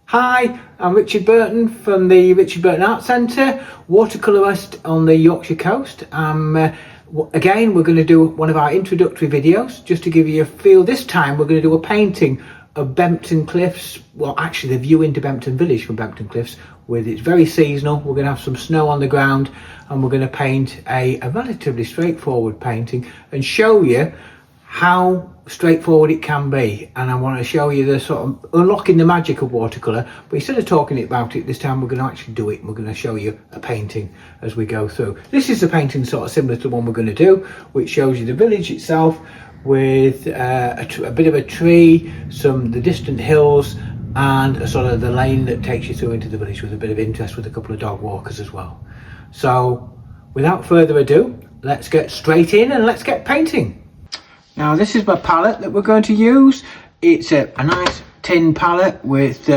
Hi, I'm Richard Burton from the Richard Burton Art Centre, watercolourist on the Yorkshire coast. Again, we're going to do one of our introductory videos just to give you a feel. This time we're going to do a painting of Bempton Cliffs, well actually the view into Bempton village from Bempton Cliffs. It's very seasonal. We're going to have some snow on the ground and we're going to paint a relatively straightforward painting and show you how straightforward it can be. And I want to show you the sort of unlocking the magic of watercolour, but instead of talking about it this time, we're going to actually do it and we're going to show you a painting as we go through. This is a painting sort of similar to the one we're going to do, which shows you the village itself with a bit of a tree, the distant hills, and a sort of the lane that takes you through into the village with a bit of interest with a couple of dog walkers as well. So without further ado, let's get straight in and let's get painting. Now this is my palette that we're going to use. It's a nice tin palette with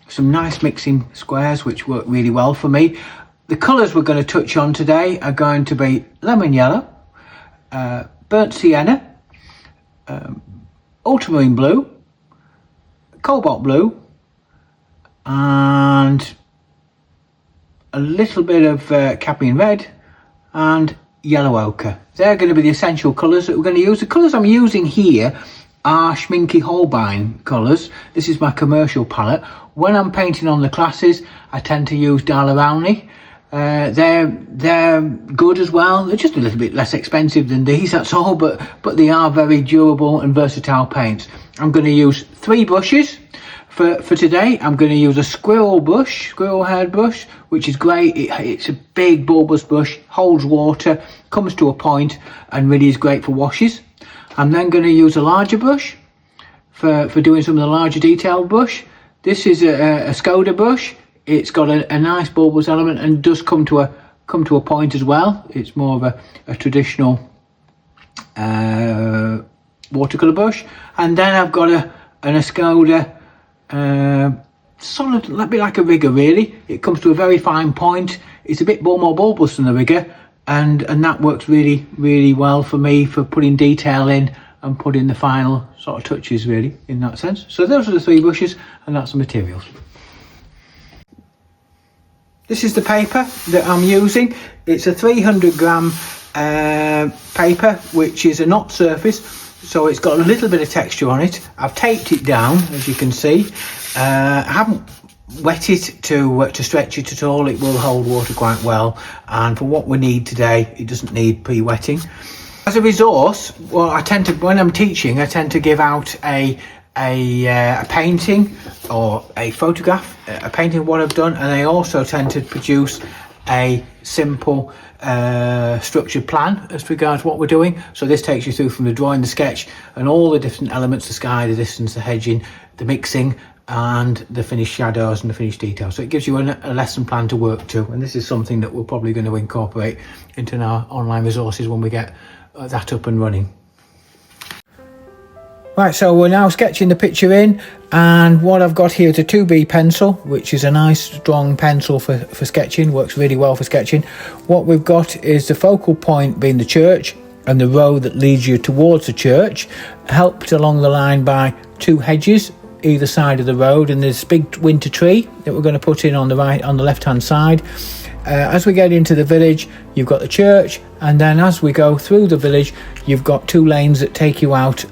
some nice mixing squares which work really well for me. The colours we're going to touch on today are going to be lemon yellow, burnt sienna, ultramarine blue, cobalt blue, and a little bit of cadmium red and yellow ochre. They're going to be the essential colours that we're going to use. The colours I'm using here are Schminke Holbein colours. This is my commercial palette. When I'm painting on the classes, I tend to use Daler-Rowney. They're good as well. They're just a little bit less expensive than these, that's all, but they are very durable and versatile paints. I'm going to use 3 brushes. For today, I'm going to use a squirrel haired brush, which is great. It's a big bulbous brush, holds water, comes to a point, and really is great for washes. I'm then going to use a larger brush for doing some of the larger detailed brush. This is a Skoda brush. It's got a nice bulbous element and does come to a point as well. It's more of a traditional watercolour brush. And then I've got a Skoda solid, a bit like a rigger really. It comes to a very fine point. It's a bit more bulbous than the rigger, and that works really well for me for putting detail in and putting the final sort of touches really in that sense. So those are the 3 brushes and that's the materials. This is the paper that I'm using. It's a 300 gram paper, which is a knot surface. So it's got a little bit of texture on it. I've taped it down, as you can see. I haven't wet it to stretch it at all. It will hold water quite well. And for what we need today, it doesn't need pre-wetting. As a resource, well, when I'm teaching, I tend to give out a painting or a photograph, a painting of what I've done, and I also tend to produce a simple structured plan as regards what we're doing. So this takes you through from the drawing, the sketch, and all the different elements: the sky, the distance, the hedging, the mixing, and the finished shadows and the finished details. So it gives you a lesson plan to work to, and this is something that we're probably going to incorporate into our online resources when we get that up and running. Right, so we're now sketching the picture in, and what I've got here is a 2B pencil, which is a nice strong pencil for sketching, works really well for sketching. What we've got is the focal point being the church and the road that leads you towards the church, helped along the line by 2 hedges either side of the road, and this big winter tree that we're going to put in on the left hand side. As we get into the village, you've got the church, and then as we go through the village, you've got 2 lanes that take you out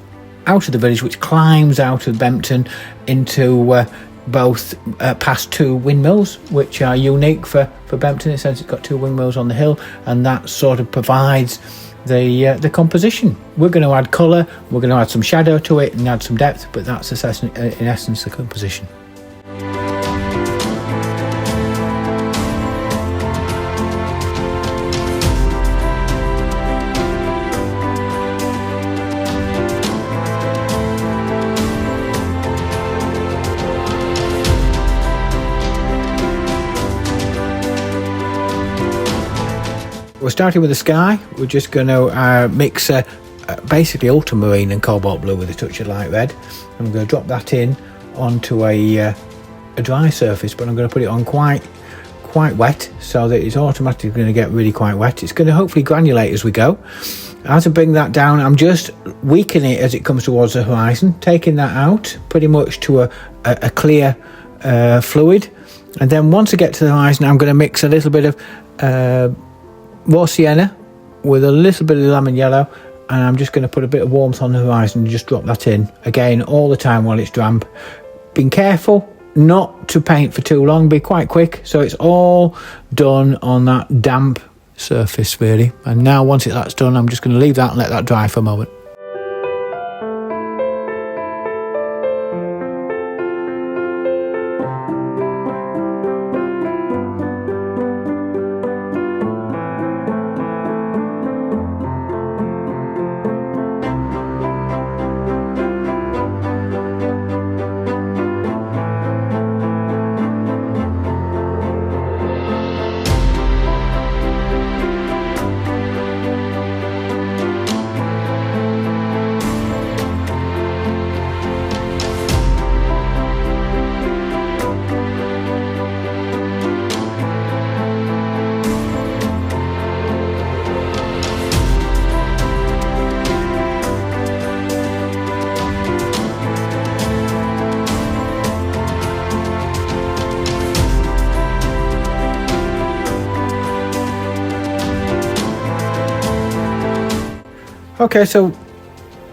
of the village, which climbs out of Bempton into both past 2 windmills, which are unique for Bempton. It says it's got 2 windmills on the hill, and that sort of provides the composition. We're going to add colour, we're going to add some shadow to it and add some depth, but that's in essence the composition. We're starting with the sky. We're just going to mix basically ultramarine and cobalt blue with a touch of light red. I'm going to drop that in onto a dry surface, but I'm going to put it on quite wet so that it's automatically going to get really quite wet. It's going to hopefully granulate as we go. As I bring that down, I'm just weakening it as it comes towards the horizon, taking that out pretty much to a clear fluid. And then once I get to the horizon, I'm going to mix a little bit of raw sienna with a little bit of lemon yellow, and I'm just going to put a bit of warmth on the horizon and just drop that in again all the time while it's damp. Being careful not to paint for too long, be quite quick so it's all done on that damp surface really. And now once that's done, I'm just going to leave that and let that dry for a moment. Okay, so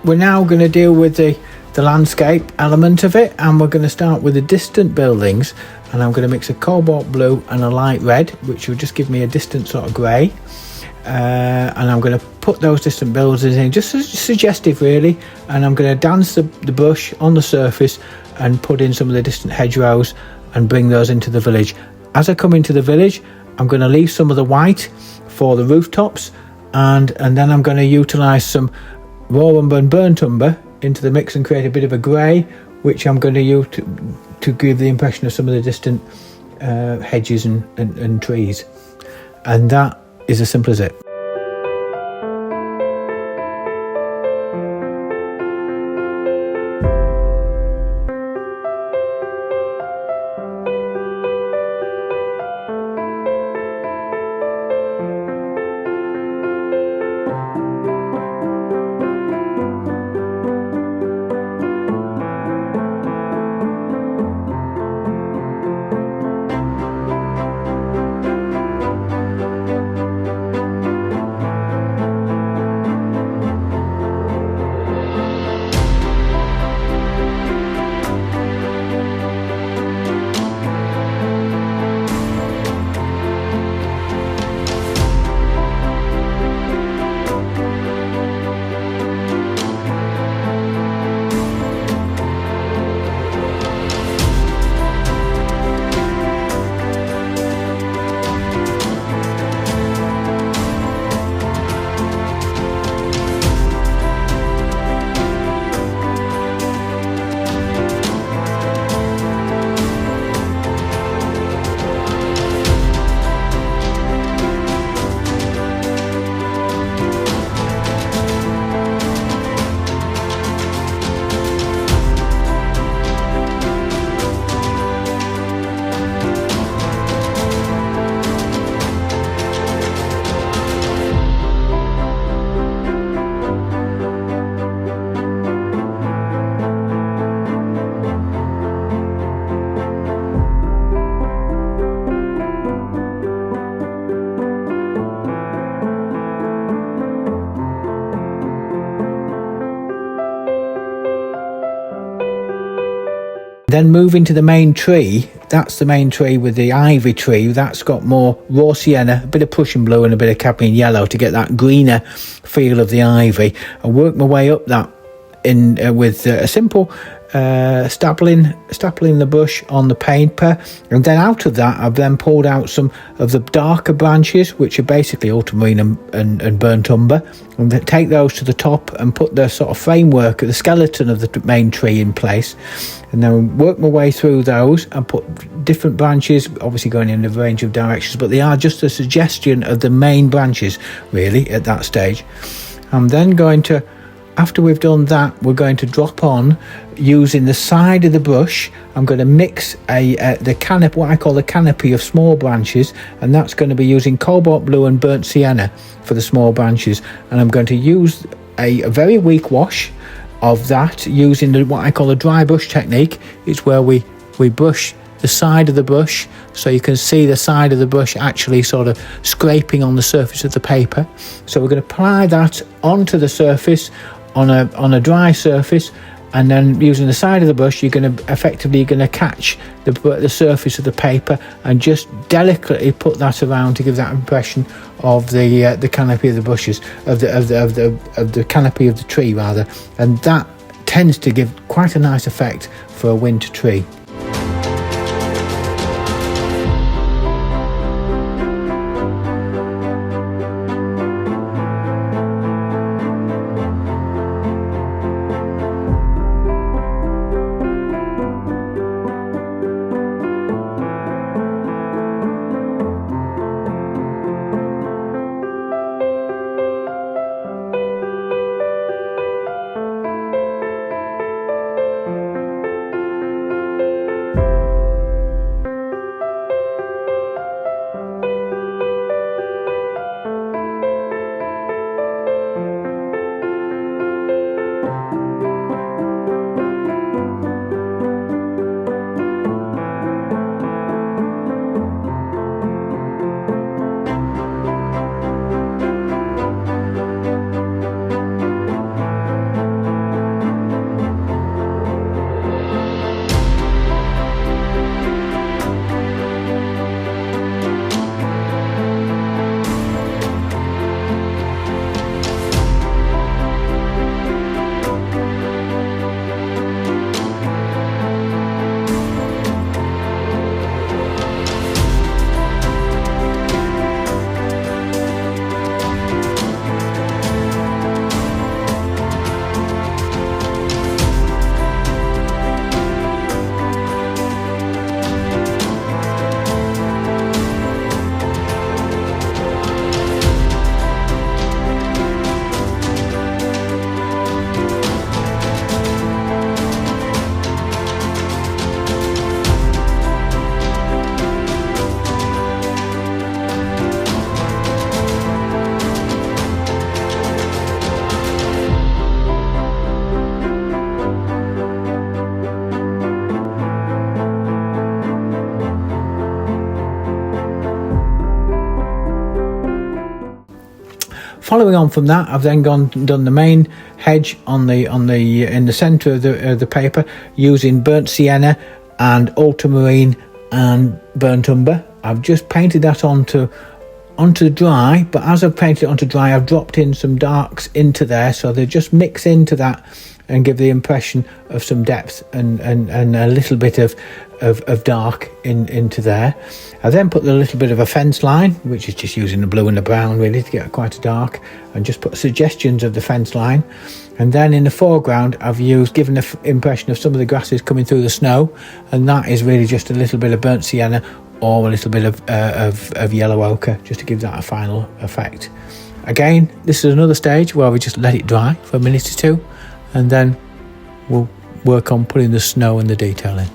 we're now going to deal with the landscape element of it, and we're going to start with the distant buildings, and I'm going to mix a cobalt blue and a light red, which will just give me a distant sort of grey, and I'm going to put those distant buildings in, just suggestive really, and I'm going to dance the brush on the surface and put in some of the distant hedgerows and bring those into the village. As I come into the village, I'm going to leave some of the white for the rooftops, and then I'm going to utilise some raw umber and burnt umber into the mix and create a bit of a grey, which I'm going to use to give the impression of some of the distant hedges and trees. And that is as simple as it. Then move into the main tree. That's the main tree with the ivy tree. That's got more raw sienna, a bit of Prussian blue and a bit of cadmium yellow to get that greener feel of the ivy. I work my way up that in with a simple stapling the brush on the paper, and then out of that I've then pulled out some of the darker branches, which are basically ultramarine and burnt umber, and then take those to the top and put the sort of framework, the skeleton of the main tree in place, and then work my way through those and put different branches, obviously going in a range of directions, but they are just a suggestion of the main branches really at that stage. I'm then going to, after we've done that, we're going to drop on using the side of the brush. I'm going to mix the canopy, what I call the canopy of small branches, and that's going to be using cobalt blue and burnt sienna for the small branches. And I'm going to use a very weak wash of that using what I call a dry brush technique. It's where we brush the side of the brush, so you can see the side of the brush actually sort of scraping on the surface of the paper. So we're going to apply that onto the surface on a dry surface, and then using the side of the brush, you're going to catch the surface of the paper and just delicately put that around to give that impression of the canopy of the bushes, of the canopy of the tree rather, and that tends to give quite a nice effect for a winter tree. Following on from that, I've then gone and done the main hedge in the centre of the paper using burnt sienna and ultramarine and burnt umber. I've just painted that onto dry, but as I've painted it onto dry, I've dropped in some darks into there, so they just mix into that and give the impression of some depth and a little bit of dark into there. I then put a little bit of a fence line, which is just using the blue and the brown really to get quite a dark, and just put suggestions of the fence line. And then in the foreground, I've given the impression of some of the grasses coming through the snow, and that is really just a little bit of burnt sienna or a little bit of yellow ochre, just to give that a final effect. Again, this is another stage where we just let it dry for a minute or two, and then we'll work on putting the snow and the detail in.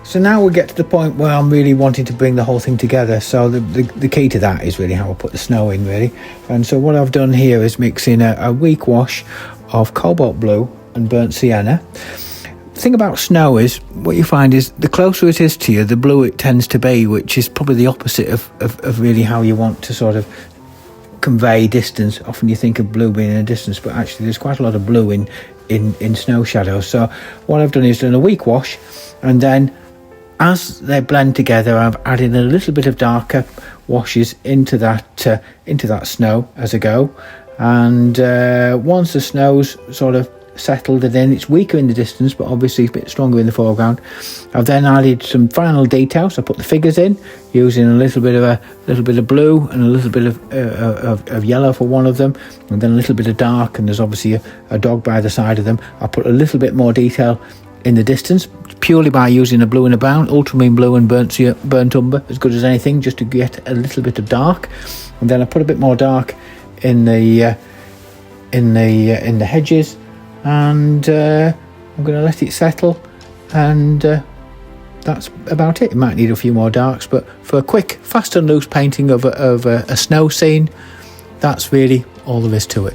So now we get to the point where I'm really wanting to bring the whole thing together. So the key to that is really how I put the snow in, really. And so what I've done here is mix in a weak wash of cobalt blue and burnt sienna. The thing about snow is, what you find is the closer it is to you, the bluer it tends to be, which is probably the opposite of really how you want to sort of convey distance. Often you think of blue being in a distance, but actually there's quite a lot of blue in snow shadows. So what I've done is done a weak wash, and then as they blend together, I've added a little bit of darker washes into that snow as I go. And once the snow's sort of settled it in. It's weaker in the distance, but obviously a bit stronger in the foreground. I've then added some final details. I put the figures in using a little bit of blue and a little bit of yellow for one of them, and then a little bit of dark, and there's obviously a dog by the side of them. I put a little bit more detail in the distance purely by using a blue and a brown, ultramarine blue and burnt umber, as good as anything, just to get a little bit of dark. And then I put a bit more dark in the hedges, and I'm going to let it settle, and that's about it. It might need a few more darks, but for a quick, fast and loose painting of a snow scene, that's really all there is to it.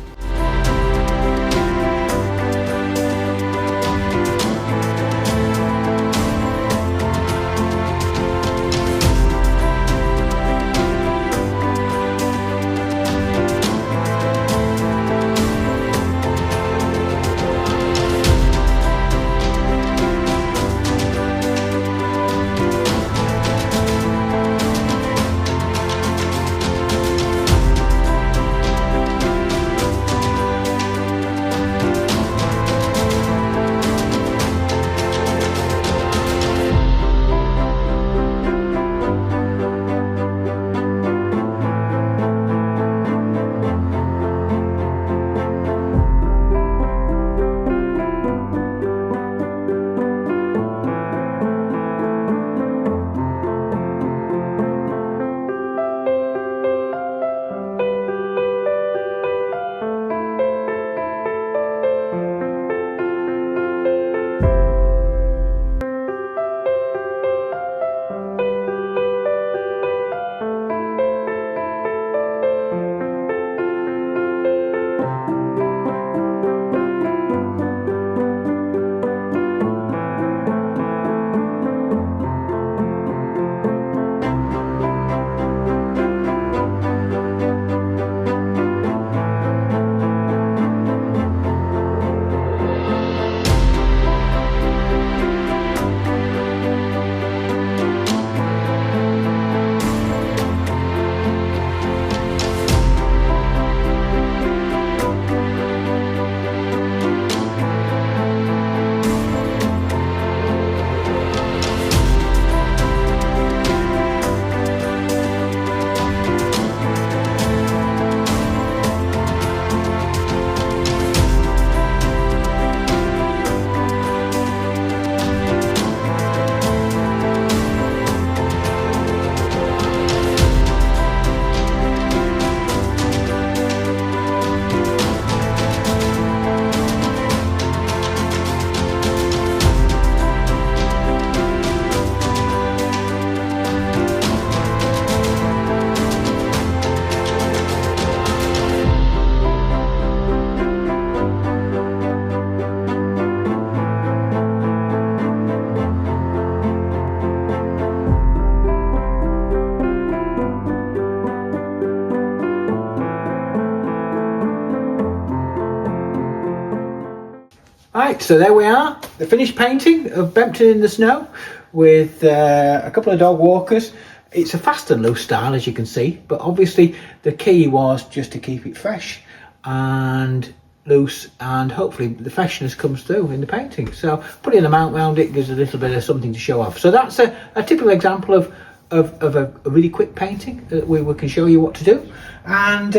Right, so there we are, the finished painting of Bempton in the snow with a couple of dog walkers. It's a fast and loose style, as you can see, but obviously the key was just to keep it fresh and loose, and hopefully the freshness comes through in the painting. So putting a mount around it gives a little bit of something to show off. So that's a typical example of a really quick painting that we can show you what to do. And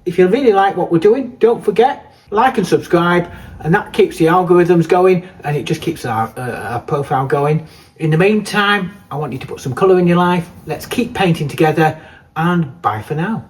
if you really like what we're doing, don't forget, like and subscribe, and that keeps the algorithms going, and it just keeps our profile going. In the meantime, I want you to put some colour in your life. Let's keep painting together, and bye for now.